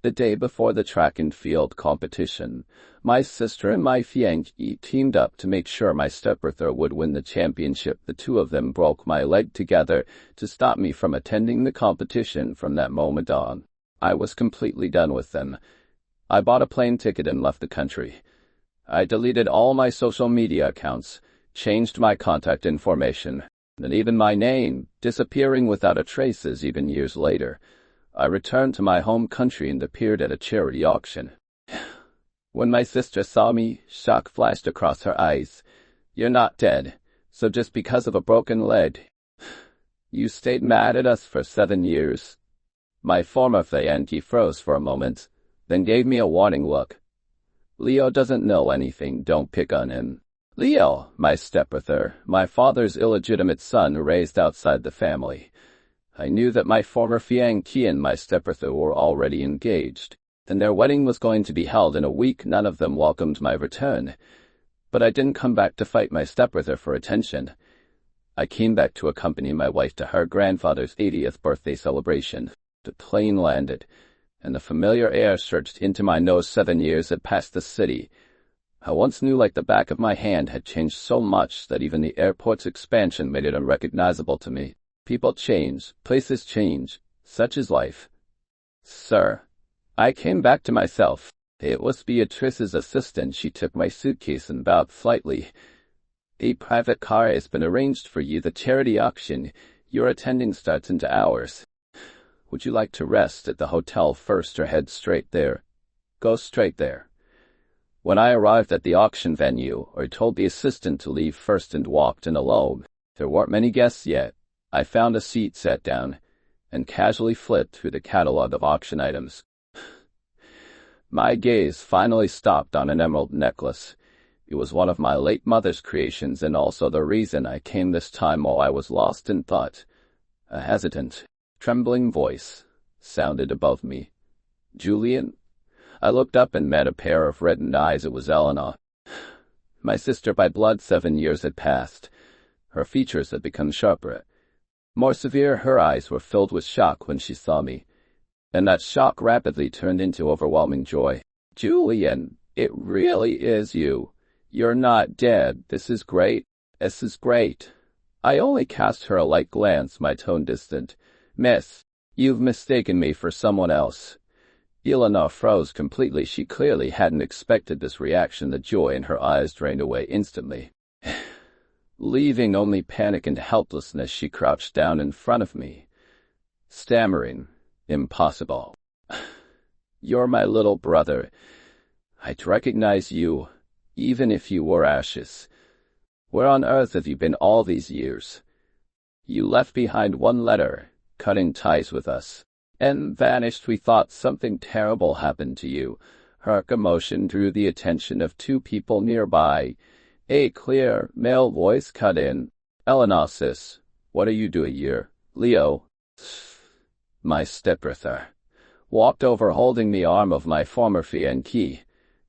The day before the track and field competition, my sister and my fiancé teamed up to make sure my stepbrother would win the championship. The two of them broke my leg together to stop me from attending the competition. From that moment on, I was completely done with them. I bought a plane ticket and left the country. I deleted all my social media accounts, changed my contact information, and even my name, disappearing without a trace. Even years later, I returned to my home country and appeared at a charity auction. When my sister saw me, shock flashed across her eyes. "You're not dead, so just because of a broken leg, you stayed mad at us for 7 years." My former fiancé froze for a moment, then gave me a warning look. "Leo doesn't know anything, don't pick on him." Leo, my stepbrother, my father's illegitimate son raised outside the family. I knew that my former fiancé and my stepbrother were already engaged, and their wedding was going to be held in a week. None of them welcomed my return. But I didn't come back to fight my stepbrother for attention. I came back to accompany my wife to her grandfather's 80th birthday celebration. The plane landed, and the familiar air surged into my nose. 7 years had passed. The city I once knew like the back of my hand had changed so much that even the airport's expansion made it unrecognizable to me. People change, places change, such is life. "Sir," I came back to myself. It was Beatrice's assistant. She took my suitcase and bowed slightly. "A private car has been arranged for you. The charity auction you're attending starts in hours. Would you like to rest at the hotel first or head straight there?" "Go straight there." When I arrived at the auction venue, I told the assistant to leave first and walked in alone. There weren't many guests yet. I found a seat, sat down, and casually flipped through the catalog of auction items. My gaze finally stopped on an emerald necklace. It was one of my late mother's creations and also the reason I came this time while I was lost in thought. A hesitant, trembling voice sounded above me. "Julian?" I looked up and met a pair of reddened eyes. It was Eleanor. My sister by blood. 7 years had passed. Her features had become sharper, more severe. Her eyes were filled with shock when she saw me, and that shock rapidly turned into overwhelming joy. "Julian, it really is you. You're not dead. This is great. This is great." I only cast her a light glance, my tone distant. "Miss, you've mistaken me for someone else." Eleanor froze completely. She clearly hadn't expected this reaction. The joy in her eyes drained away instantly. Leaving only panic and helplessness, she crouched down in front of me, stammering, "Impossible. You're my little brother. I'd recognize you, even if you were ashes. Where on earth have you been all these years? You left behind one letter, cutting ties with us, and vanished. We thought something terrible happened to you." Her commotion drew the attention of 2 people nearby. A clear, male voice cut in. "Eleanor, sis, what are you doing here?" Leo, my stepbrother, walked over holding the arm of my former fiancée,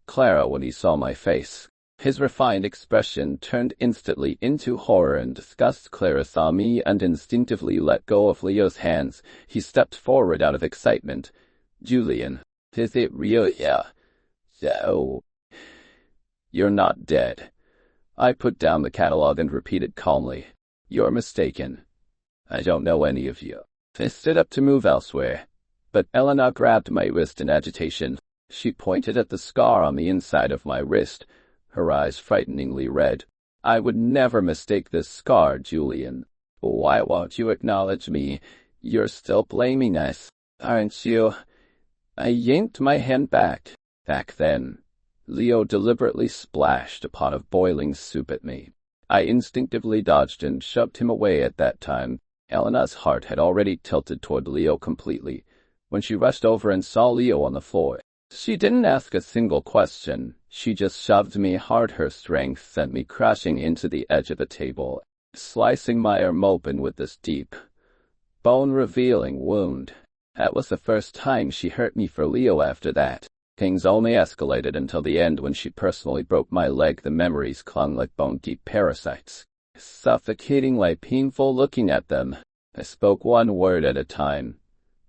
Clara. When he saw my face, his refined expression turned instantly into horror and disgust. Clara saw me and instinctively let go of Leo's hands. He stepped forward out of excitement. "Julian, is it real?" "Yeah. So, you're not dead." I put down the catalog and repeated calmly, "You're mistaken. I don't know any of you." I stood up to move elsewhere, but Eleanor grabbed my wrist in agitation. She pointed at the scar on the inside of my wrist, her eyes frighteningly red. "I would never mistake this scar, Julian. Why won't you acknowledge me? You're still blaming us, aren't you?" I yanked my hand back. Back then, Leo deliberately splashed a pot of boiling soup at me. I instinctively dodged and shoved him away. At that time, Eleanor's heart had already tilted toward Leo completely. When she rushed over and saw Leo on the floor, she didn't ask a single question. She just shoved me hard. Her strength sent me crashing into the edge of the table, slicing my arm open with this deep, bone-revealing wound. That was the first time she hurt me. For Leo after that, things only escalated until the end when she personally broke my leg. The memories clung like bone-deep parasites, suffocatingly painful looking at them. I spoke one word at a time.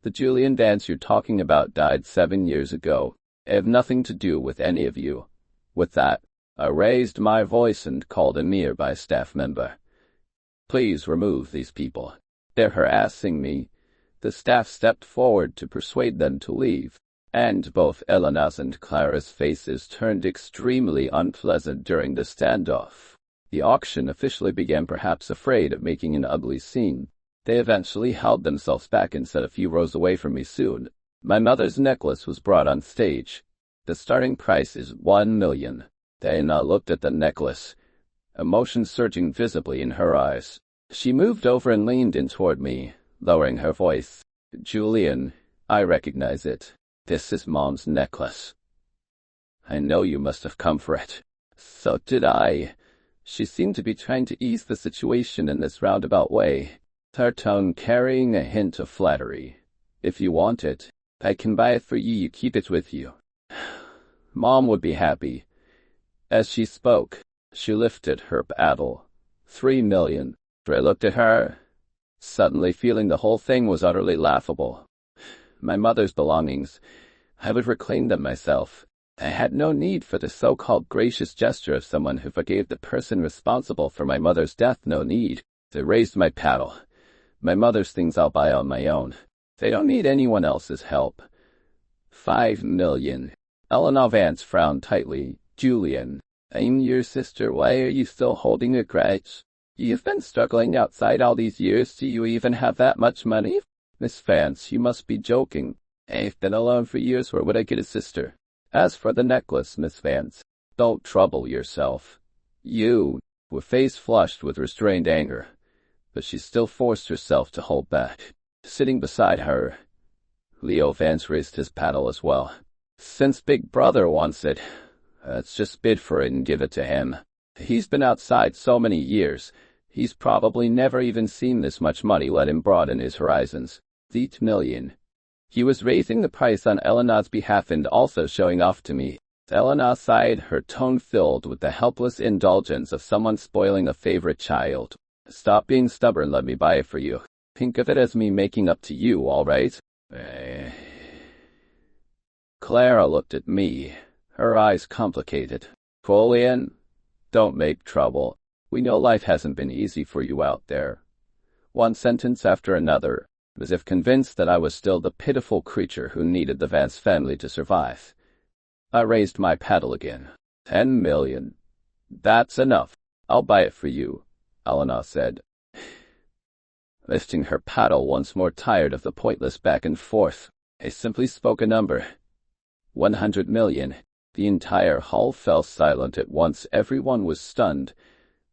The Julian Vance you're talking about died 7 years ago. I have nothing to do with any of you. With that, I raised my voice and called a nearby staff member. Please remove these people. They're harassing me. The staff stepped forward to persuade them to leave, and both Elena's and Clara's faces turned extremely unpleasant during the standoff. The auction officially began, perhaps afraid of making an ugly scene. They eventually held themselves back and sat a few rows away from me soon. My mother's necklace was brought on stage. The starting price is 1 million. Diana looked at the necklace, emotion surging visibly in her eyes. She moved over and leaned in toward me, lowering her voice. Julian, I recognize it. This is Mom's necklace. I know you must have come for it. So did I. She seemed to be trying to ease the situation in this roundabout way, her tone carrying a hint of flattery. If you want it, I can buy it for you. Keep it with you. Mom would be happy. As she spoke, she lifted her paddle. 3 million. I looked at her, suddenly feeling the whole thing was utterly laughable. My mother's belongings, I would reclaim them myself. I had no need for the so-called gracious gesture of someone who forgave the person responsible for my mother's death. No need. I raised my paddle. My mother's things I'll buy on my own. They don't need anyone else's help. 5 million. Elena Vance frowned tightly. Julian, I'm your sister. Why are you still holding a grudge? You've been struggling outside all these years. Do you even have that much money? Miss Vance, you must be joking. I've been alone for years. Where would I get a sister? As for the necklace, Miss Vance, don't trouble yourself. You, her face flushed with restrained anger, but she still forced herself to hold back. Sitting beside her, Leo Vance raised his paddle as well. Since Big Brother wants it, let's just bid for it and give it to him. He's been outside so many years, he's probably never even seen this much money. Let him broaden his horizons. 8 million. He was raising the price on Elena's behalf and also showing off to me. Elena sighed, her tone filled with the helpless indulgence of someone spoiling a favorite child. Stop being stubborn, let me buy it for you. Think of it as me making up to you, all right? Clara looked at me, her eyes complicated. Julian, don't make trouble. We know life hasn't been easy for you out there. One sentence after another, as if convinced that I was still the pitiful creature who needed the Vance family to survive. I raised my paddle again. 10 million. That's enough. I'll buy it for you, Elena said, lifting her paddle once more. Tired of the pointless back and forth, I simply spoke a number. 100 million. The entire hall fell silent at once. Everyone was stunned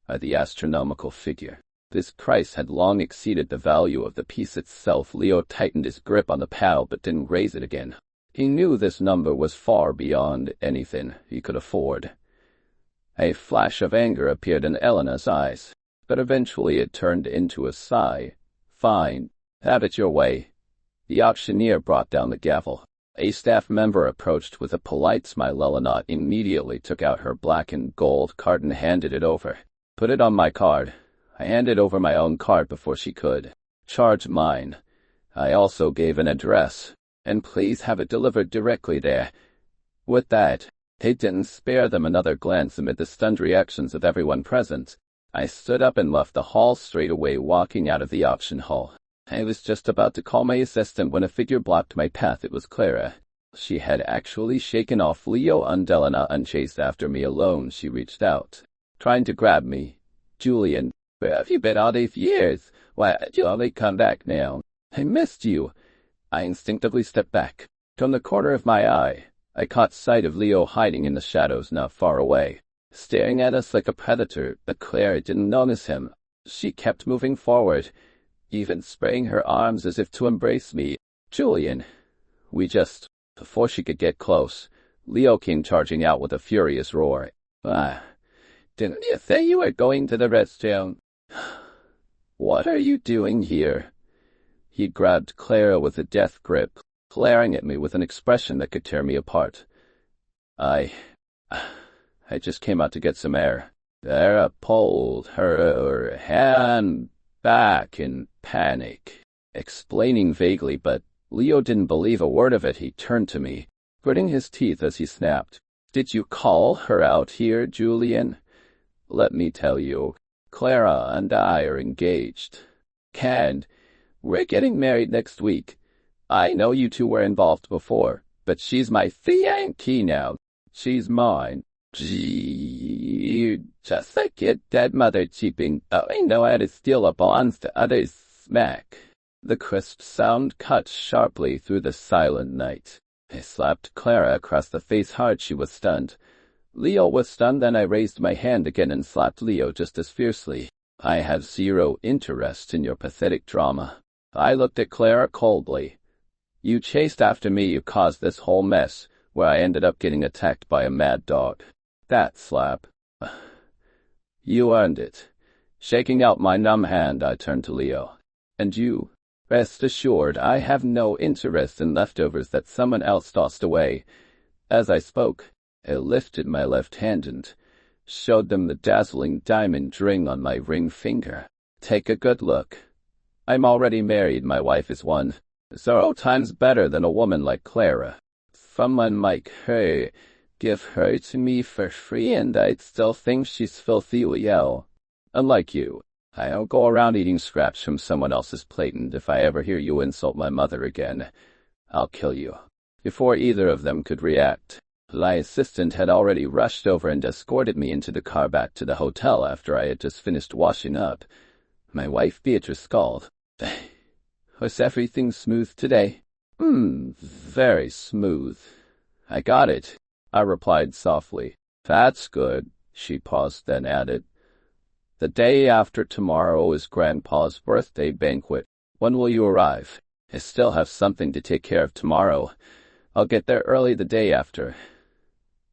by the astronomical figure. This price had long exceeded the value of the piece itself. Leo tightened his grip on the paddle but didn't raise it again. He knew this number was far beyond anything he could afford. A flash of anger appeared in Elena's eyes, but eventually it turned into a sigh. Fine, have it your way. The auctioneer brought down the gavel. A staff member approached with a polite smile. Elena immediately took out her black and gold card and handed it over. Put it on my card. I handed over my own card before she could. Charge mine. I also gave an address, and please have it delivered directly there. With that, they didn't spare them another glance amid the stunned reactions of everyone present. I stood up and left the hall straight away, walking out of the auction hall. I was just about to call my assistant when a figure blocked my path. It was Clara. She had actually shaken off Leo and Elena and chased after me alone. She reached out, trying to grab me. Julian, where have you been all these years? Why did you only come back now? I missed you. I instinctively stepped back. From the corner of my eye, I caught sight of Leo hiding in the shadows not far away, staring at us like a predator, but Clara didn't notice him. She kept moving forward, even spraying her arms as if to embrace me. Julian, before she could get close, Leo came charging out with a furious roar. Didn't you say you were going to the restroom? What are you doing here? He grabbed Clara with a death grip, glaring at me with an expression that could tear me apart. I just came out to get some air. Clara pulled her hand back in panic, explaining vaguely, but Leo didn't believe a word of it. He turned to me, gritting his teeth as he snapped. Did you call her out here, Julian? Let me tell you, Clara and I are engaged. And we're getting married next week. I know you two were involved before, but she's my fiancée now. She's mine. Gee, just like your dead mother cheaping. Oh, I know how to steal a bonds to others. Smack. The crisp sound cut sharply through the silent night. I slapped Clara across the face hard. She was stunned. Leo was stunned, then I raised my hand again and slapped Leo just as fiercely. I have zero interest in your pathetic drama. I looked at Clara coldly. You chased after me. You caused this whole mess, where I ended up getting attacked by a mad dog. That slap. You earned it. Shaking out my numb hand, I turned to Leo. And you? Rest assured, I have no interest in leftovers that someone else tossed away. As I spoke, I lifted my left hand and showed them the dazzling diamond ring on my ring finger. Take a good look. I'm already married. My wife is 1,000 times better than a woman like Clara. Someone like her, give her to me for free and I'd still think she's filthy well. Unlike you, I don't go around eating scraps from someone else's plate, and if I ever hear you insult my mother again, I'll kill you. Before either of them could react, my assistant had already rushed over and escorted me into the car back to the hotel after I had just finished washing up. My wife Beatrice called. Was everything smooth today? Very smooth. I got it, I replied softly. That's good, she paused, then added. The day after tomorrow is Grandpa's birthday banquet. When will you arrive? I still have something to take care of tomorrow. I'll get there early the day after.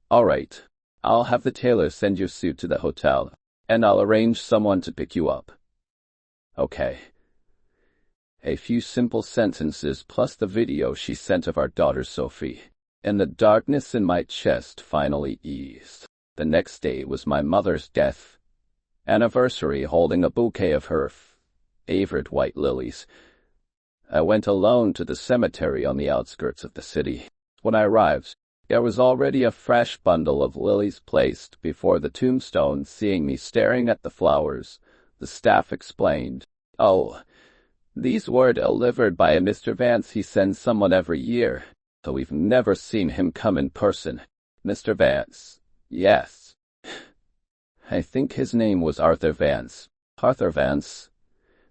All right. I'll have the tailor send your suit to the hotel, and I'll arrange someone to pick you up. Okay. A few simple sentences plus the video she sent of our daughter Sophie, and the darkness in my chest finally eased. The next day was my mother's death anniversary, holding a bouquet of her favorite white lilies. I went alone to the cemetery on the outskirts of the city. When I arrived, there was already a fresh bundle of lilies placed before the tombstone. Seeing me staring at the flowers, the staff explained, "Oh, these were delivered by a Mr. Vance. He sends someone every year, so we've never seen him come in person." Mr. Vance? Yes. I think his name was Arthur Vance. Arthur Vance?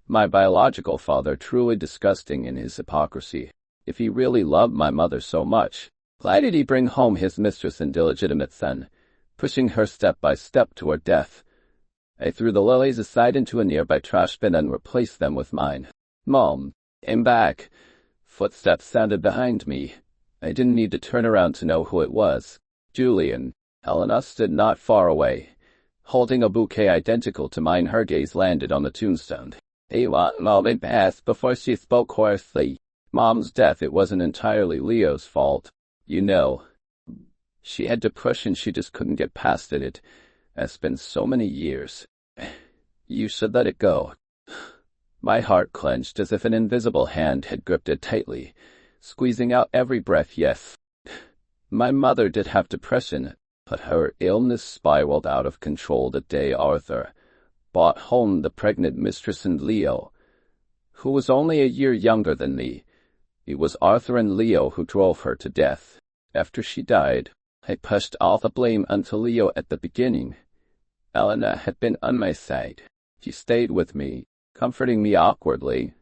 My biological father, truly disgusting in his hypocrisy. If he really loved my mother so much, why did he bring home his mistress and illegitimate son, pushing her step by step toward death? I threw the lilies aside into a nearby trash bin and replaced them with mine. Mom, I'm back. Footsteps sounded behind me. I didn't need to turn around to know who it was. Julian. Helena stood not far away, holding a bouquet identical to mine. Her gaze landed on the tombstone. A moment passed before she spoke hoarsely. Mom's death, it wasn't entirely Leo's fault. You know, she had depression. She just couldn't get past it. It has been so many years. You should let it go. My heart clenched as if an invisible hand had gripped it tightly, squeezing out every breath. Yes, my mother did have depression, but her illness spiraled out of control the day Arthur brought home the pregnant mistress and Leo, who was only a year younger than me. It was Arthur and Leo who drove her to death. After she died, I pushed all the blame onto Leo at the beginning. Elena had been on my side. She stayed with me, comforting me awkwardly,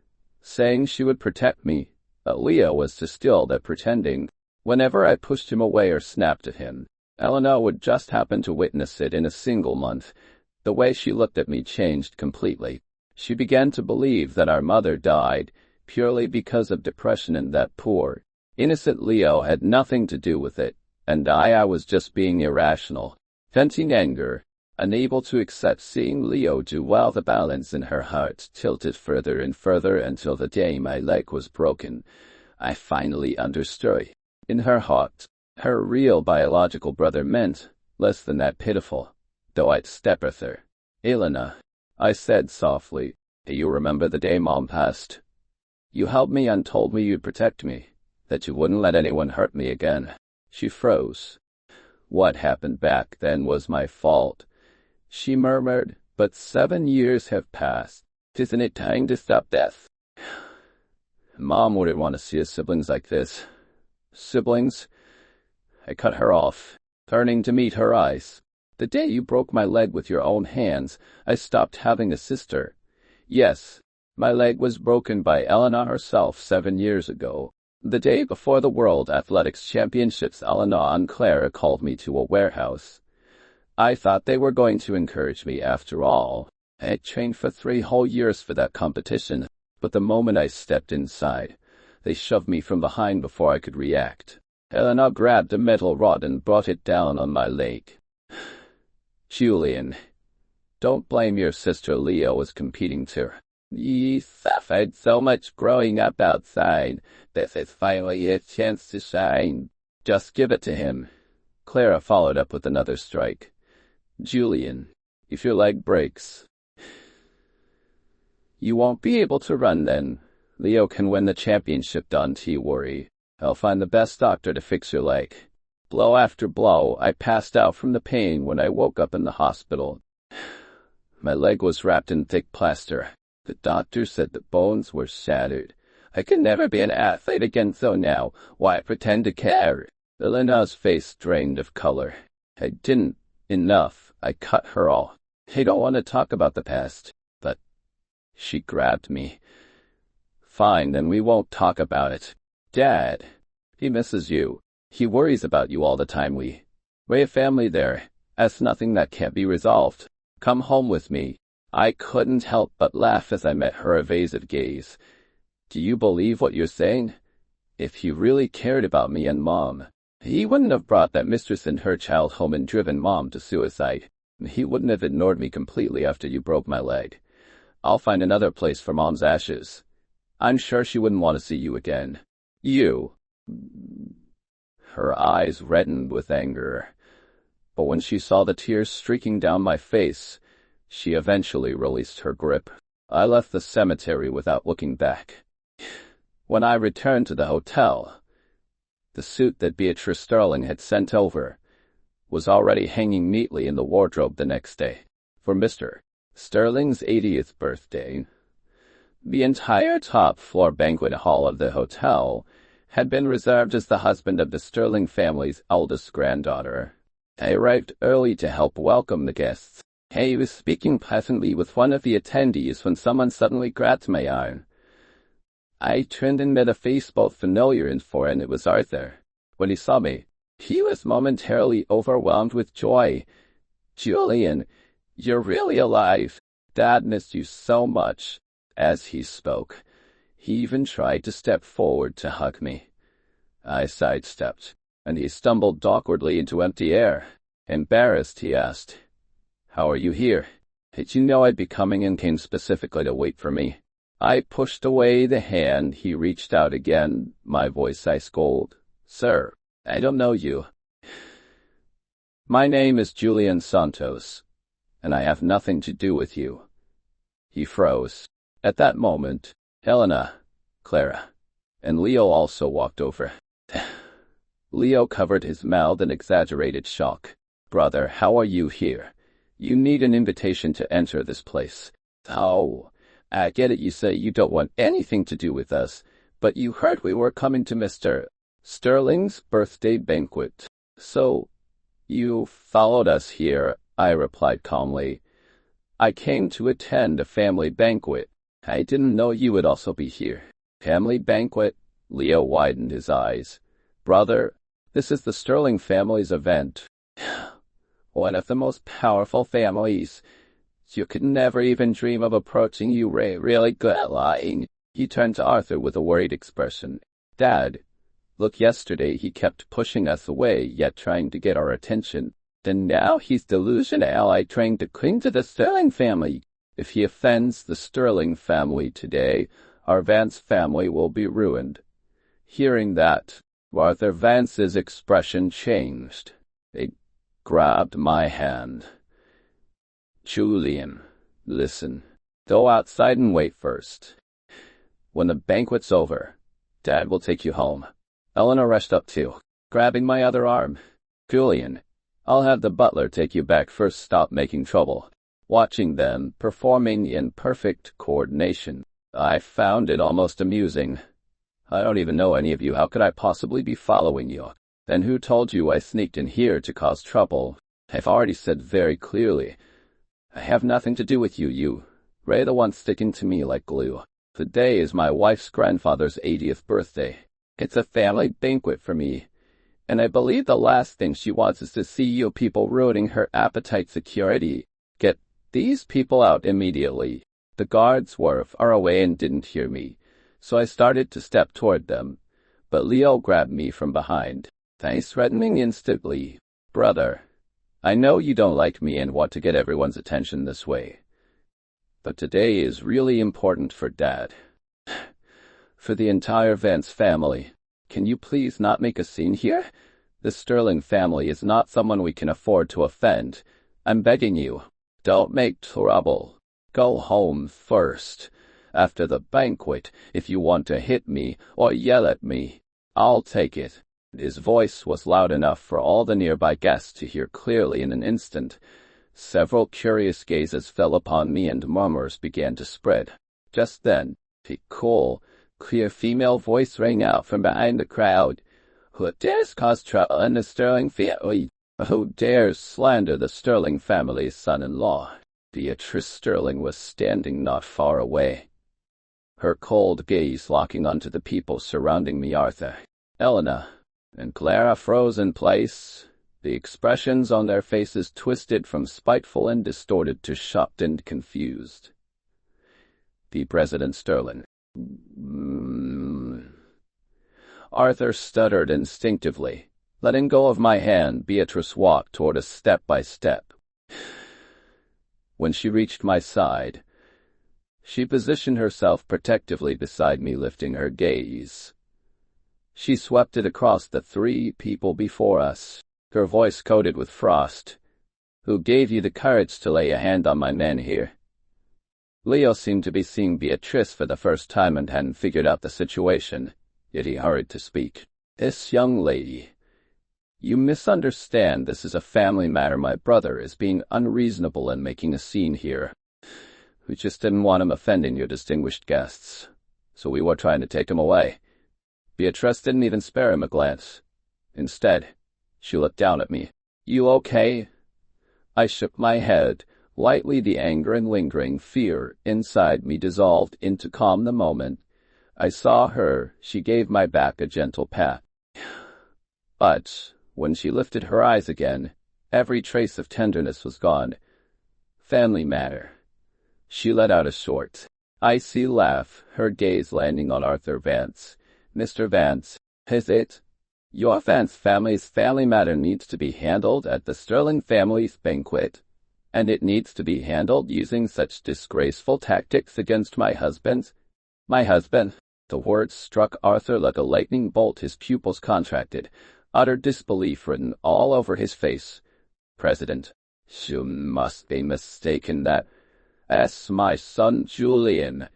saying she would protect me, but Leo was just still there pretending. Whenever I pushed him away or snapped at him, Elena would just happen to witness it. In a single month, the way she looked at me changed completely. She began to believe that our mother died purely because of depression and that poor, innocent Leo had nothing to do with it, and I was just being irrational, venting anger, unable to accept seeing Leo do well. The balance in her heart tilted further and further until the day my leg was broken. I finally understood. In her heart, her real biological brother meant less than that pitiful, though-eyed stepbrother. Elena, I said softly, do you remember the day Mom passed? You helped me and told me you'd protect me, that you wouldn't let anyone hurt me again. She froze. What happened back then was my fault, she murmured, but 7 years have passed. Isn't it time to stop death? Mom wouldn't want to see us siblings like this. Siblings? I cut her off, turning to meet her eyes. The day you broke my leg with your own hands, I stopped having a sister. Yes, my leg was broken by Elena herself 7 years ago. The day before the World Athletics Championships, Elena and Clara called me to a warehouse. I thought they were going to encourage me after all. I had trained for 3 whole years for that competition, but the moment I stepped inside, they shoved me from behind before I could react. Elena grabbed a metal rod and brought it down on my leg. Julian, don't blame your sister. Leo was competing too. You suffered so much growing up outside. This is finally a chance to shine. Just give it to him. Clara followed up with another strike. Julian, if your leg breaks, you won't be able to run then. Leo can win the championship, don't you worry. I'll find the best doctor to fix your leg. Blow after blow, I passed out from the pain when I woke up in the hospital. My leg was wrapped in thick plaster. The doctor said the bones were shattered. I could never be an athlete again, so now, why pretend to care? Elena's face drained of color. I didn't. Enough. I cut her off. I don't want to talk about the past, but she grabbed me. Fine, then we won't talk about it. Dad, he misses you. He worries about you all the time. We're a family there. That's nothing that can't be resolved. Come home with me. I couldn't help but laugh as I met her evasive gaze. Do you believe what you're saying? If he really cared about me and Mom, he wouldn't have brought that mistress and her child home and driven Mom to suicide. He wouldn't have ignored me completely after you broke my leg. I'll find another place for Mom's ashes. I'm sure she wouldn't want to see you again. You. Her eyes reddened with anger. But when she saw the tears streaking down my face, she eventually released her grip. I left the cemetery without looking back. When I returned to the hotel, the suit that Beatrice Sterling had sent over was already hanging neatly in the wardrobe the next day, for Mr. Sterling's 80th birthday. The entire top-floor banquet hall of the hotel had been reserved as the husband of the Sterling family's eldest granddaughter. I arrived early to help welcome the guests. I was speaking pleasantly with one of the attendees when someone suddenly grabbed my arm. I turned and met a face both familiar and foreign. It was Arthur. When he saw me, he was momentarily overwhelmed with joy. Julian, you're really alive. Dad missed you so much. As he spoke, he even tried to step forward to hug me. I sidestepped, and he stumbled awkwardly into empty air. Embarrassed, he asked, "How are you here? Did you know I'd be coming and came specifically to wait for me?" I pushed away the hand he reached out again, my voice ice cold. "Sir, I don't know you. My name is Julian Santos, and I have nothing to do with you." He froze. At that moment, Helena, Clara, and Leo also walked over. Leo covered his mouth in exaggerated shock. "Brother, how are you here? You need an invitation to enter this place." "Oh, I get it. You say you don't want anything to do with us, but you heard we were coming to Mr. Sterling's birthday banquet. So, you followed us here," I replied calmly. "I came to attend a family banquet. I didn't know you would also be here." "Family banquet?" Leo widened his eyes. "Brother, this is the Sterling family's event. One of the most powerful families. You could never even dream of approaching. You really good at lying." He turned to Arthur with a worried expression. "Dad, look, yesterday he kept pushing us away, yet trying to get our attention. Then now he's delusional, trying to cling to the Sterling family. If he offends the Sterling family today, our Vance family will be ruined." Hearing that, Arthur Vance's expression changed. He grabbed my hand. "Julian, listen. Go outside and wait first. When the banquet's over, Dad will take you home. Eleanor rushed up too, grabbing my other arm. Julian, I'll have the butler take you back first. Stop making trouble. Watching them performing in perfect coordination, I found it almost amusing. I don't even know any of you. How could I possibly be following you? Then who told you I sneaked in here to cause trouble? I've already said very clearly, I have nothing to do with you. Ray the one sticking to me like glue. Today is my wife's grandfather's 80th birthday. It's a family banquet for me, and I believe the last thing she wants is to see you people ruining her appetite. Security, get these people out immediately. The guards were far away and didn't hear me, so I started to step toward them, but Leo grabbed me from behind. Thanks, threatening instantly. Brother, I know you don't like me and want to get everyone's attention this way, but today is really important for Dad. For the entire Vance family. Can you please not make a scene here? The Sterling family is not someone we can afford to offend. I'm begging you, don't make trouble. Go home first. After the banquet, if you want to hit me or yell at me, I'll take it. His voice was loud enough for all the nearby guests to hear clearly in an instant. Several curious gazes fell upon me and murmurs began to spread. Just then, a cool, clear female voice rang out from behind the crowd. Who dares cause trouble in the Sterling family? Who dares slander the Sterling family's son-in-law? Beatrice Sterling was standing not far away, her cold gaze locking onto the people surrounding me. Arthur, Elena, and Clara froze in place, the expressions on their faces twisted from spiteful and distorted to shocked and confused. The President Sterling. Arthur stuttered instinctively. Letting go of my hand, Beatrice walked toward us step by step. When she reached my side, she positioned herself protectively beside me, lifting her gaze. She swept it across the three people before us, her voice coated with frost. Who gave you the courage to lay a hand on my man here? Leo seemed to be seeing Beatrice for the first time and hadn't figured out the situation, yet he hurried to speak. This young lady, you misunderstand. This is a family matter. My brother is being unreasonable and making a scene here. We just didn't want him offending your distinguished guests, so we were trying to take him away. Beatrice didn't even spare him a glance. Instead, she looked down at me. You okay? I shook my head. Lightly, the anger and lingering fear inside me dissolved into calm the moment I saw her. She gave my back a gentle pat. But when she lifted her eyes again, every trace of tenderness was gone. Family matter. She let out a short, icy laugh, her gaze landing on Arthur Vance. Mr. Vance, is it? Your Vance family's family matter needs to be handled at the Sterling family's banquet, and it needs to be handled using such disgraceful tactics against my husband? My husband? The words struck Arthur like a lightning bolt. His pupils contracted, utter disbelief written all over his face. President, you must be mistaken. That's my son Julian.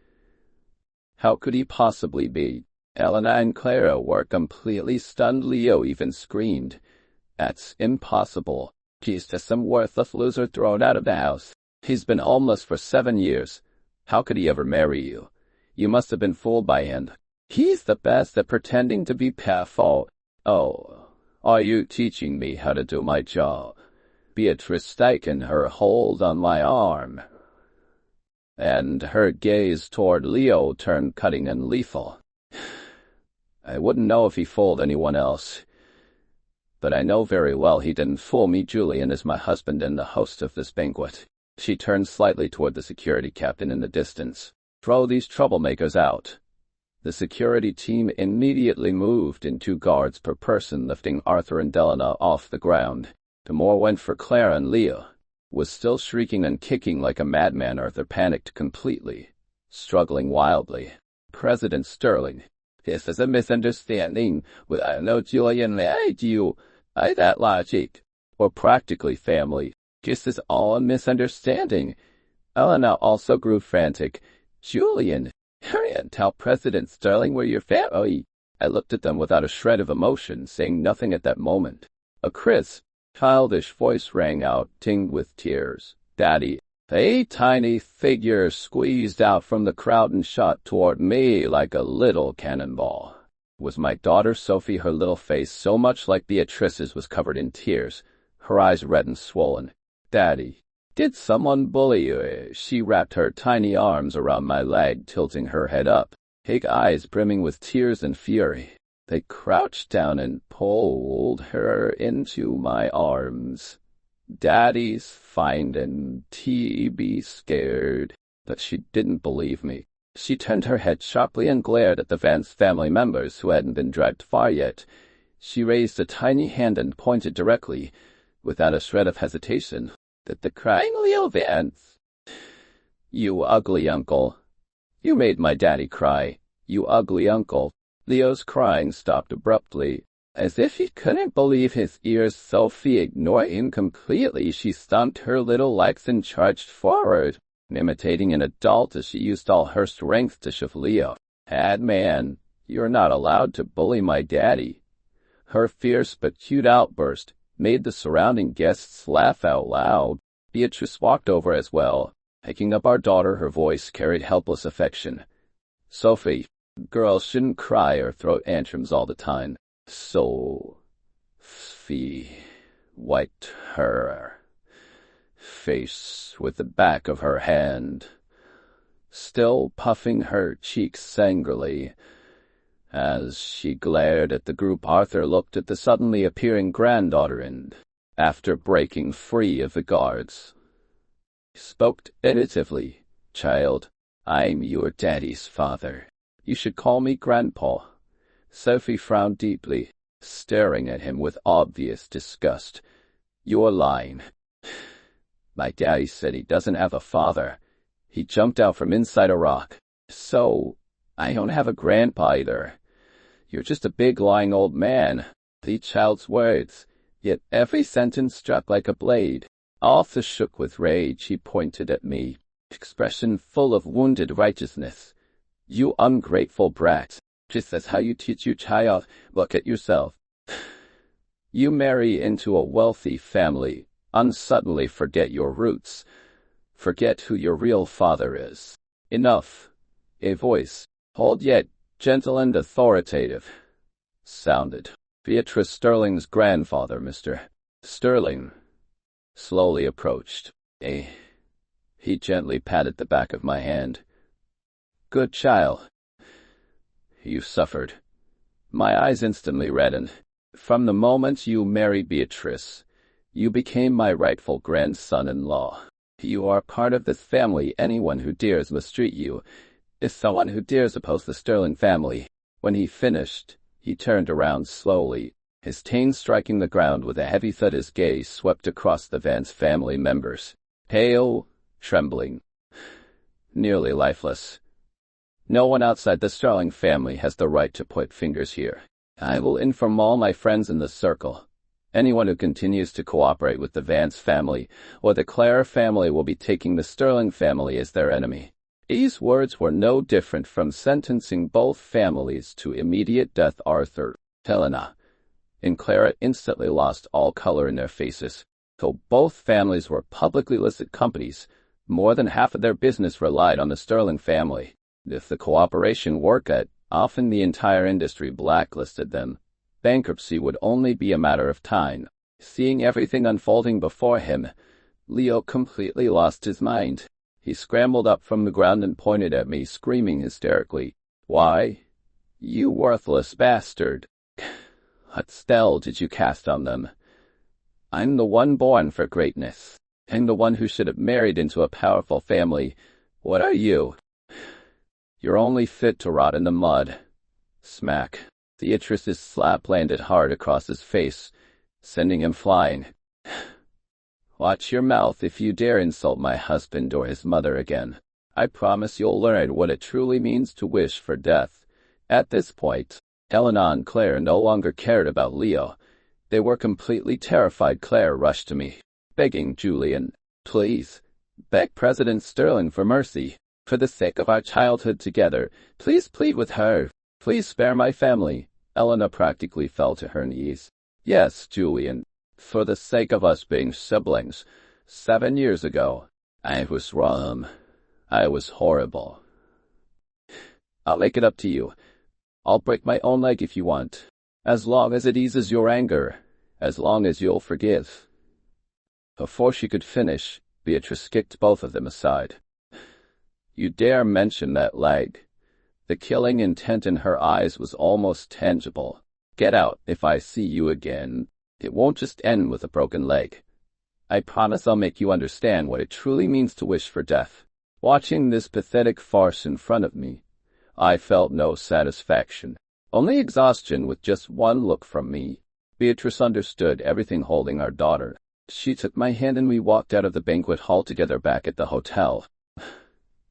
How could he possibly be? Elena and Clara were completely stunned. Leo even screamed. That's impossible. He's just some worthless loser thrown out of the house. He's been homeless for 7 years. How could he ever marry you? You must have been fooled by him. He's the best at pretending to be powerful. Oh, are you teaching me how to do my job? Beatrice tightened her hold on my arm, and her gaze toward Leo turned cutting and lethal. I wouldn't know if he fooled anyone else, but I know very well he didn't fool me. Julian is my husband and the host of this banquet. She turned slightly toward the security captain in the distance. Throw these troublemakers out. The security team immediately moved in 2 guards per person, lifting Arthur and Elena off the ground. The more went for Clara, and Leo was still shrieking and kicking like a madman. Arthur panicked completely, struggling wildly. President Sterling, this is a misunderstanding. I know Julian lied to you. That logic. We're practically family. This is all a misunderstanding. Elena also grew frantic. Julian, And tell President Sterling we're your family. I looked at them without a shred of emotion, saying nothing at that moment. A crisp, childish voice rang out, tinged with tears. Daddy. A tiny figure squeezed out from the crowd and shot toward me like a little cannonball. Was my daughter Sophie? Her little face, so much like Beatrice's, was covered in tears, her eyes red and swollen. Daddy, did someone bully you? She wrapped her tiny arms around my leg, tilting her head up, big eyes brimming with tears and fury. They crouched down and pulled her into my arms. Daddy's fine and be scared. But she didn't believe me. She turned her head sharply and glared at the Vance family members who hadn't been dragged far yet. She raised a tiny hand and pointed directly, without a shred of hesitation, at the crying Leo Vance. You ugly uncle. You made my daddy cry. You ugly uncle. Leo's crying stopped abruptly. As if he couldn't believe his ears, Sophie ignored him completely. She stomped her little legs and charged forward, imitating an adult as she used all her strength to shove Leo. Bad man, you're not allowed to bully my daddy. Her fierce but cute outburst made the surrounding guests laugh out loud. Beatrice walked over as well. Picking up our daughter, her voice carried helpless affection. Sophie, girls shouldn't cry or throw tantrums all the time. Sophie wiped her face with the back of her hand, still puffing her cheeks angrily. As she glared at the group, Arthur looked at the suddenly appearing granddaughter and, after breaking free of the guards, spoke tentatively. Child, I'm your daddy's father. You should call me Grandpa. Sophie frowned deeply, staring at him with obvious disgust. You're lying. My daddy said he doesn't have a father. He jumped out from inside a rock. So, I don't have a grandpa either. You're just a big lying old man. The child's words, yet every sentence struck like a blade. Arthur shook with rage. He pointed at me, expression full of wounded righteousness. You ungrateful brat. Just that's how you teach your child. Look at yourself. You marry into a wealthy family, and suddenly forget your roots. Forget who your real father is. Enough. A voice, cold yet gentle and authoritative, sounded. Beatrice Sterling's grandfather, Mr. Sterling, slowly approached. He gently patted the back of my hand. Good child. You suffered. My eyes instantly reddened. From the moment you married Beatrice, you became my rightful grandson-in-law. You are part of this family. Anyone who dares mistreat you is someone who dares oppose the Sterling family. When he finished, he turned around slowly, his cane striking the ground with a heavy thud. His gaze swept across the Vance family members, pale, trembling, nearly lifeless. No one outside the Sterling family has the right to point fingers here. I will inform all my friends in the circle. Anyone who continues to cooperate with the Vance family or the Clare family will be taking the Sterling family as their enemy. These words were no different from sentencing both families to immediate death. Arthur, Helena, and Clara instantly lost all color in their faces. Though both families were publicly listed companies, more than half of their business relied on the Sterling family. If the cooperation worked out, often the entire industry blacklisted them. Bankruptcy would only be a matter of time. Seeing everything unfolding before him, Leo completely lost his mind. He scrambled up from the ground and pointed at me, screaming hysterically. Why, you worthless bastard! What spell did you cast on them? I'm the one born for greatness. I'm the one who should have married into a powerful family. What are you? You're only fit to rot in the mud. Smack. Beatrice's slap landed hard across his face, sending him flying. Watch your mouth if you dare insult my husband or his mother again. I promise you'll learn what it truly means to wish for death. At this point, Helena and Claire no longer cared about Leo. They were completely terrified. Claire rushed to me, begging Julian, please, beg President Sterling for mercy. For the sake of our childhood together, please plead with her. Please spare my family. Elena practically fell to her knees. Yes, Julian, for the sake of us being siblings. 7 years ago, I was wrong. I was horrible. I'll make it up to you. I'll break my own leg if you want. As long as it eases your anger. As long as you'll forgive. Before she could finish, Beatrice kicked both of them aside. You dare mention that leg? The killing intent in her eyes was almost tangible. Get out if I see you again. It won't just end with a broken leg. I promise I'll make you understand what it truly means to wish for death. Watching this pathetic farce in front of me, I felt no satisfaction, only exhaustion with just one look from me. Beatrice understood everything holding our daughter. She took my hand and we walked out of the banquet hall together back at the hotel.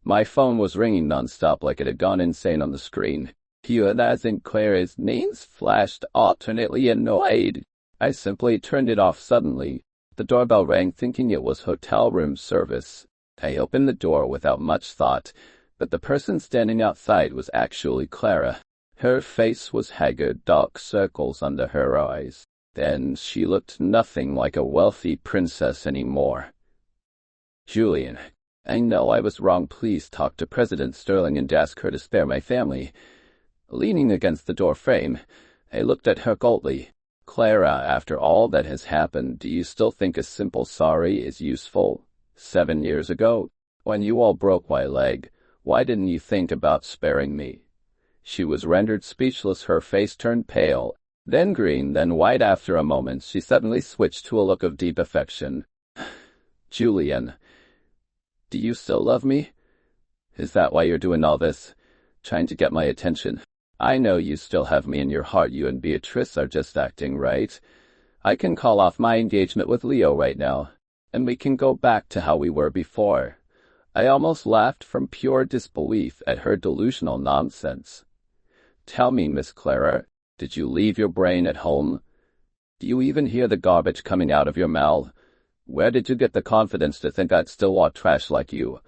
My phone was ringing nonstop like it had gone insane on the screen. As in Claire's names flashed alternately annoyed. I simply turned it off suddenly. The doorbell rang thinking it was hotel room service. I opened the door without much thought, but the person standing outside was actually Clara. Her face was haggard, dark circles under her eyes. Then she looked nothing like a wealthy princess anymore. Julian, I know I was wrong. Please talk to President Sterling and ask her to spare my family. Leaning against the door frame, I looked at her coldly. Clara, after all that has happened, do you still think a simple sorry is useful? 7 years ago, when you all broke my leg, why didn't you think about sparing me? She was rendered speechless, her face turned pale, then green, then white. After a moment, she suddenly switched to a look of deep affection. Julian, do you still love me? Is that why you're doing all this? Trying to get my attention? I know you still have me in your heart. You and Beatrice are just acting, right? I can call off my engagement with Leo right now, and we can go back to how we were before. I almost laughed from pure disbelief at her delusional nonsense. Tell me, Miss Clara, did you leave your brain at home? Do you even hear the garbage coming out of your mouth? Where did you get the confidence to think I'd still want trash like you?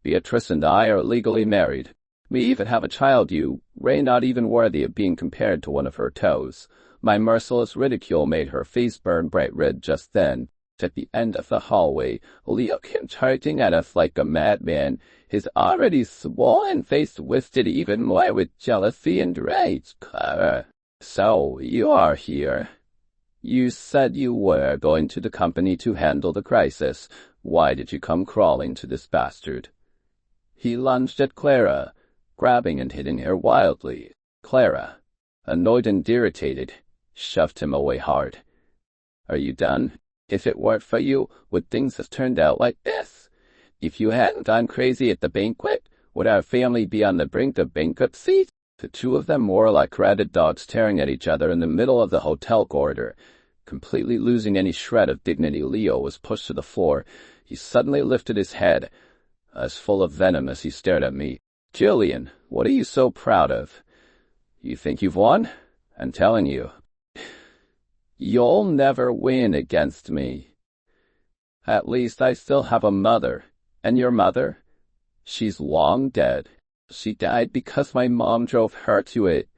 Beatrice and I are legally married. We even have a child, Ray, not even worthy of being compared to one of her toes. My merciless ridicule made her face burn bright red just then. At the end of the hallway, Leo came charging at us like a madman, his already swollen face twisted even more with jealousy and rage. Clara, so you are here. You said you were going to the company to handle the crisis. Why did you come crawling to this bastard? He lunged at Clara, grabbing and hitting her wildly. Clara, annoyed and irritated, shoved him away hard. Are you done? If it weren't for you, would things have turned out like this? If you hadn't gone crazy at the banquet, would our family be on the brink of bankruptcy? The two of them more like rabid dogs tearing at each other in the middle of the hotel corridor. Completely losing any shred of dignity, Leo was pushed to the floor. He suddenly lifted his head, as full of venom as he stared at me. Julian, what are you so proud of? You think you've won? I'm telling you. You'll never win against me. At least I still have a mother. And your mother? She's long dead. She died because my mom drove her to it.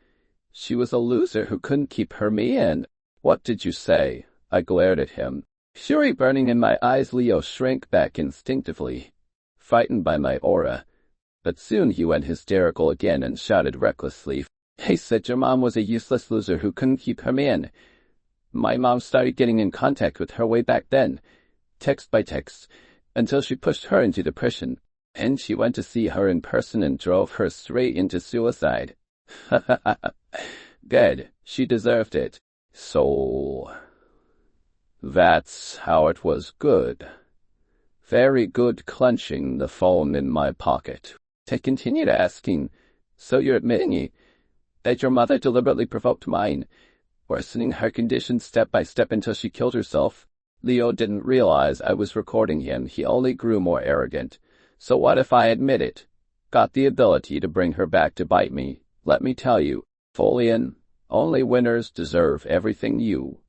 She was a loser who couldn't keep her man. What did you say? I glared at him. Fury burning in my eyes, Leo shrank back instinctively, frightened by my aura. But soon he went hysterical again and shouted recklessly. I said your mom was a useless loser who couldn't keep her man. My mom started getting in contact with her way back then, text by text, until she pushed her into depression, and she went to see her in person and drove her straight into suicide. Good, she deserved it. So, that's how it was. Good. Very good. Clenching the phone in my pocket, I continued asking, so you're admitting that your mother deliberately provoked mine, worsening her condition step by step until she killed herself? Leo didn't realize I was recording him. He only grew more arrogant. So what if I admit it? Got the ability to bring her back to bite me. Let me tell you, Folian, only winners deserve everything. You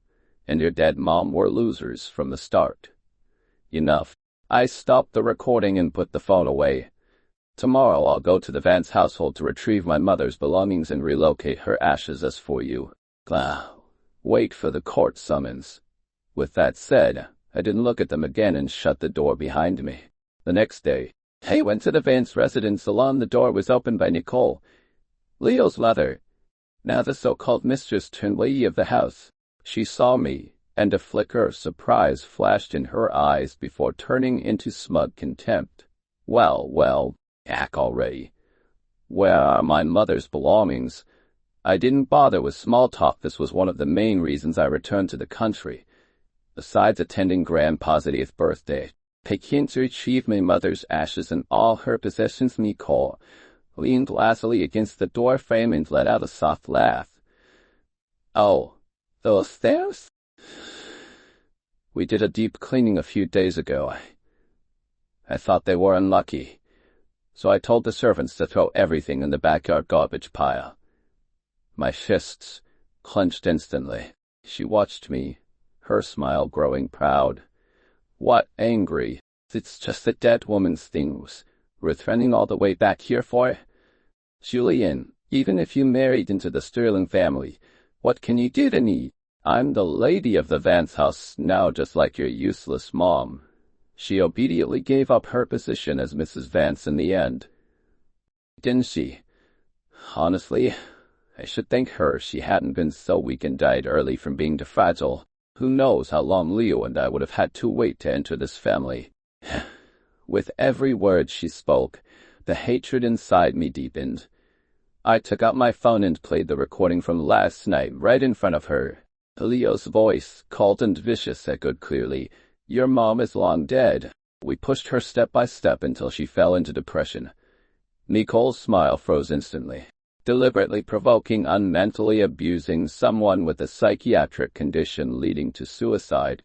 and your dead mom were losers from the start. Enough. I stopped the recording and put the phone away. Tomorrow I'll go to the Vance household to retrieve my mother's belongings and relocate her ashes as for you. Wait for the court summons. With that said, I didn't look at them again and shut the door behind me. The next day, I went to the Vance residence salon. The door was opened by Nicole, Leo's mother, now the so-called mistress turned lady of the house. She saw me, and a flicker of surprise flashed in her eyes before turning into smug contempt. Well, ack already. Where are my mother's belongings? I didn't bother with small talk. This was one of the main reasons I returned to the country. Besides attending Grandpa's 80th birthday, I came to retrieve my mother's ashes and all her possessions. Nicole leaned lazily against the door frame and let out a soft laugh. Oh, those stairs? We did a deep cleaning a few days ago. I thought they were unlucky, so I told the servants to throw everything in the backyard garbage pile. My fists clenched instantly. She watched me, her smile growing proud. What angry? It's just a dead woman's things we're threatening all the way back here for? Julian, even if you married into the Sterling family, what can you do to me? I'm the lady of the Vance house now, just like your useless mom. She obediently gave up her position as Mrs. Vance in the end. Didn't she? Honestly, I should thank her she hadn't been so weak and died early from being too fragile. Who knows how long Leo and I would have had to wait to enter this family. With every word she spoke, the hatred inside me deepened. I took out my phone and played the recording from last night right in front of her. Leo's voice, cold and vicious, echoed clearly, "Your mom is long dead." We pushed her step by step until she fell into depression. Nicole's smile froze instantly. Deliberately provoking, unmentally abusing someone with a psychiatric condition leading to suicide.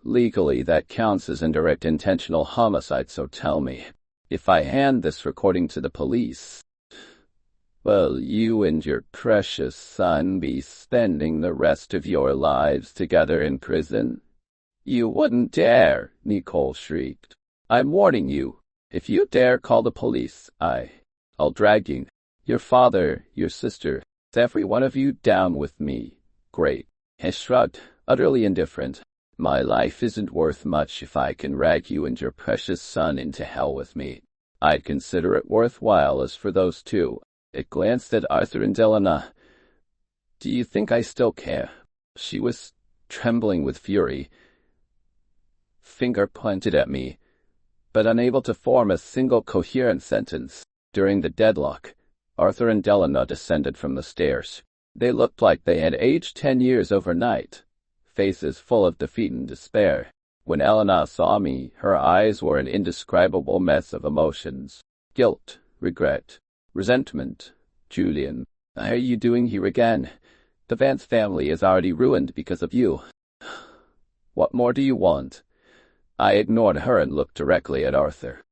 Legally, that counts as indirect intentional homicide, so tell me, if I hand this recording to the police, will you and your precious son be spending the rest of your lives together in prison? You wouldn't dare, Nicole shrieked. I'm warning you. If you dare call the police, I'll drag you, your father, your sister, every one of you down with me. Great. I shrugged, utterly indifferent. My life isn't worth much if I can drag you and your precious son into hell with me. I'd consider it worthwhile as for those two. It glanced at Arthur and Elena. Do you think I still care? She was trembling with fury, finger pointed at me, but unable to form a single coherent sentence. During the deadlock, Arthur and Elena descended from the stairs. They looked like they had aged 10 years overnight, faces full of defeat and despair. When Elena saw me, her eyes were an indescribable mess of emotions. Guilt, regret, resentment. Julian, why are you doing here again? The Vance family is already ruined because of you. What more do you want? I ignored her and looked directly at Arthur.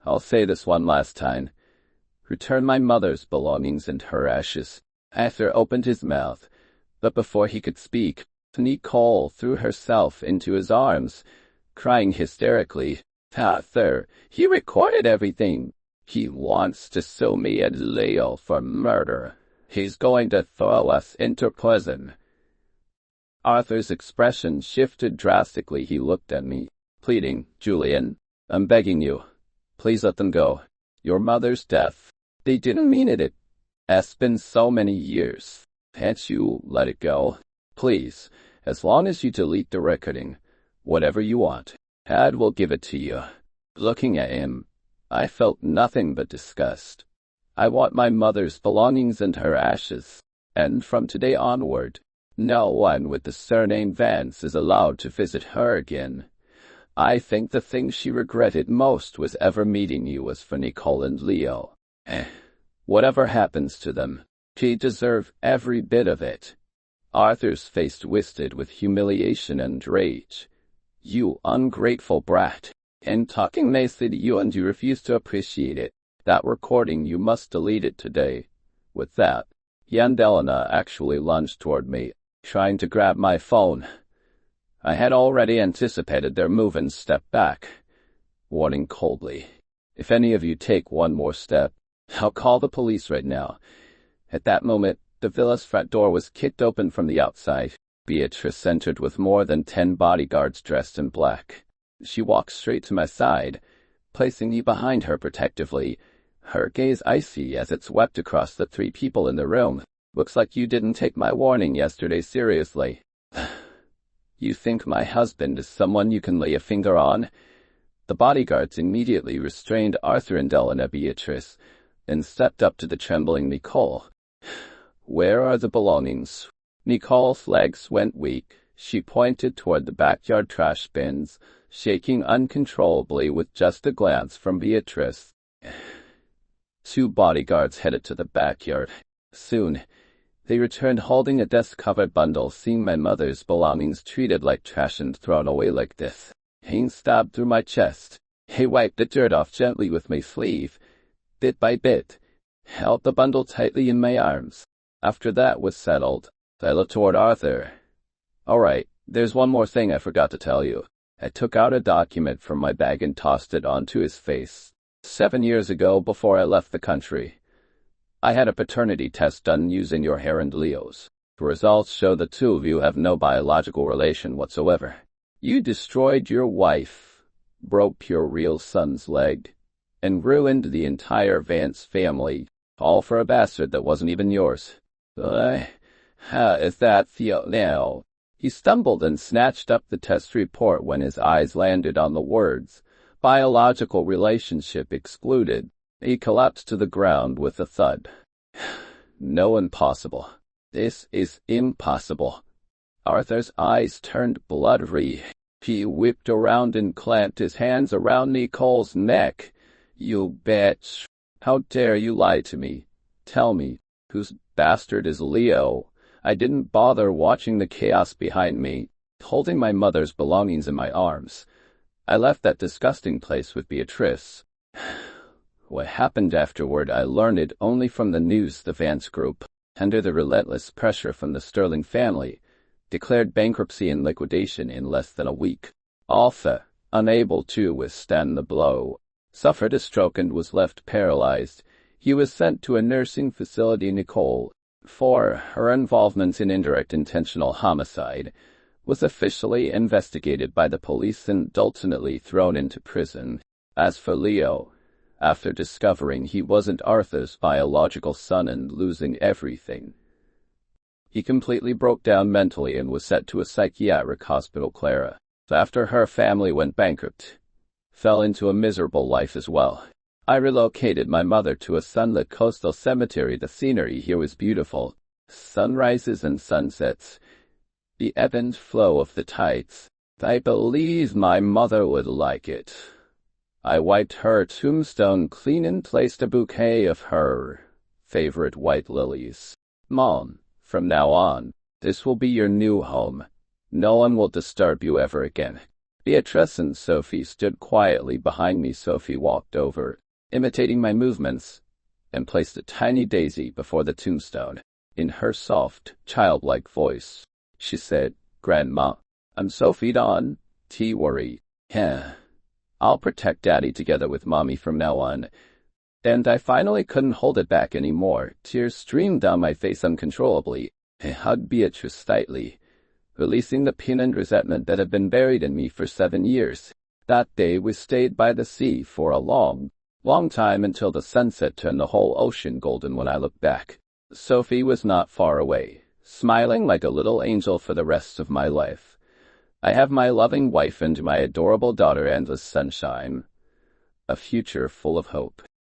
I'll say this one last time. Return my mother's belongings and her ashes. Arthur opened his mouth, but before he could speak, Nicole threw herself into his arms, crying hysterically, Arthur, he recorded everything. He wants to sue me and Leo for murder. He's going to throw us into prison. Arthur's expression shifted drastically. He looked at me, pleading, Julian, I'm begging you. Please let them go. Your mother's death. They didn't mean it. It's been so many years. Can't you let it go? Please, as long as you delete the recording, whatever you want, Dad will give it to you. Looking at him, I felt nothing but disgust. I want my mother's belongings and her ashes, and from today onward, no one with the surname Vance is allowed to visit her again. I think the thing she regretted most was ever meeting you was for Nicole and Leo. Whatever happens to them, she deserves every bit of it. Arthur's face twisted with humiliation and rage. You ungrateful brat. And talking nicely to you and you refuse to appreciate it. That recording, you must delete it today. With that, he and Elena actually lunged toward me, trying to grab my phone. I had already anticipated their move and stepped back, warning coldly. If any of you take one more step, I'll call the police right now. At that moment, the villa's front door was kicked open from the outside. Beatrice entered with more than 10 bodyguards dressed in black. She walked straight to my side, placing me behind her protectively, her gaze icy as it swept across the 3 people in the room. Looks like you didn't take my warning yesterday seriously. You think my husband is someone you can lay a finger on? The bodyguards immediately restrained Arthur and Elena Beatrice, and stepped up to the trembling Nicole. Where are the belongings? Nicole's legs went weak. She pointed toward the backyard trash bins, shaking uncontrollably with just a glance from Beatrice. 2 bodyguards headed to the backyard. Soon, they returned holding a dust-covered bundle. Seeing my mother's belongings treated like trash and thrown away like this, pain stabbed through my chest. I wiped the dirt off gently with my sleeve. Bit by bit, held the bundle tightly in my arms. After that was settled, I looked toward Arthur. All right, there's one more thing I forgot to tell you. I took out a document from my bag and tossed it onto his face. 7 years ago, before I left the country, I had a paternity test done using your hair and Leo's. The results show the 2 of you have no biological relation whatsoever. You destroyed your wife, broke your real son's leg, and ruined the entire Vance family, all for a bastard that wasn't even yours. How does that feel now? He stumbled and snatched up the test report when his eyes landed on the words, biological relationship excluded. He collapsed to the ground with a thud. No, impossible. This is impossible. Arthur's eyes turned blood-red. He whipped around and clamped his hands around Nicole's neck. You bitch. How dare you lie to me? Tell me, whose bastard is Leo? I didn't bother watching the chaos behind me, holding my mother's belongings in my arms. I left that disgusting place with Beatrice. What happened afterward, I learned it only from the news. The Vance Group, under the relentless pressure from the Sterling family, declared bankruptcy and liquidation in less than a week. Arthur, unable to withstand the blow, suffered a stroke and was left paralyzed. He was sent to a nursing facility. Nicole, for her involvement in indirect intentional homicide, was officially investigated by the police and ultimately thrown into prison. As for Leo, after discovering he wasn't Arthur's biological son and losing everything, he completely broke down mentally and was sent to a psychiatric hospital. Clara, after her family went bankrupt, fell into a miserable life as well. I relocated my mother to a sunlit coastal cemetery. The scenery here was beautiful. Sunrises and sunsets, the ebb and flow of the tides. I believe my mother would like it. I wiped her tombstone clean and placed a bouquet of her favorite white lilies. Mom, from now on, this will be your new home. No one will disturb you ever again. Beatrice and Sophie stood quietly behind me. Sophie walked over, imitating my movements, and placed a tiny daisy before the tombstone. In her soft, childlike voice, she said, "Grandma, I'm Sophie Dawn. Worry. I'll protect Daddy together with Mommy from now on." And I finally couldn't hold it back anymore. Tears streamed down my face uncontrollably. I hugged Beatrice tightly, releasing the pain and resentment that had been buried in me for 7 years. That day we stayed by the sea for a long time, until the sunset turned the whole ocean golden. When I looked back, Sophie was not far away, smiling like a little angel. For the rest of my life, I have my loving wife and my adorable daughter, endless sunshine, a future full of hope.